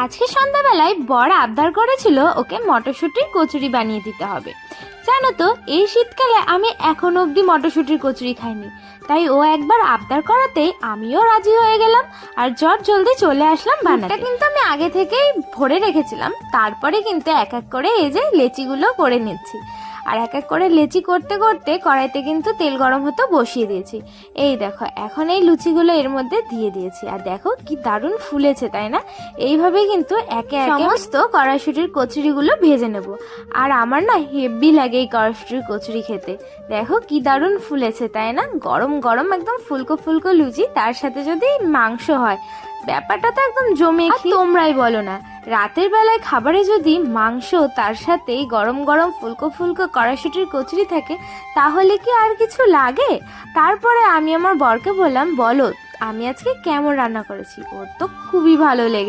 আজকে সন্ধ্যাবেলায় বর আবদার করেছিল ওকে মটরশুঁটির কচুরি বানিয়ে দিতে হবে। জানো তো, এই শীতকালে আমি এখনো অবধি মটরশুঁটির কচুরি খাইনি। তাই ও একবার আবদার করাতেই আমিও রাজি হয়ে গেলাম আর জলদি চলে আসলাম বানাতে। কিন্তু আমি আগে থেকেই ভরে রেখেছিলাম, তারপরে কিন্তু এক এক করে এই যে লেচিগুলো করে নিচ্ছি। আর এক এক করে লেচি করতে করতে কড়াইতে কিন্তু তেল গরম হতে বসিয়ে দিয়েছি। এই দেখো, এখন এই লুচিগুলো এর মধ্যে দিয়ে দিয়েছি আর দেখো কি দারুণ ফুলেছে, তাই না? এইভাবে কিন্তু একে একে সমস্ত কড়াইশুঁটির কচুরিগুলো ভেজে নেব। আর আমার না হেভি লাগে এই কড়াইশুঁটির কচুরি খেতে। দেখো কি দারুণ ফুলেছে, তাই না? গরম গরম একদম ফুলকো ফুলকো লুচি, তার সাথে যদি মাংস হয়, ব্যাপারটা তো একদম জমে। তোমরাই বলো না, রাতের বেলায় খাবারে যদি মাংস তার সাথে গরম গরম ফুলকো ফুলকো কড়াইশুঁটির কচুরি থাকে, তাহলে কি আর কিছু লাগে? তারপরে আমি আমার বরকে বললাম, বলো আমি আজকে কেমন রান্না করেছি। ওর তো খুবই ভালো লেগেছে।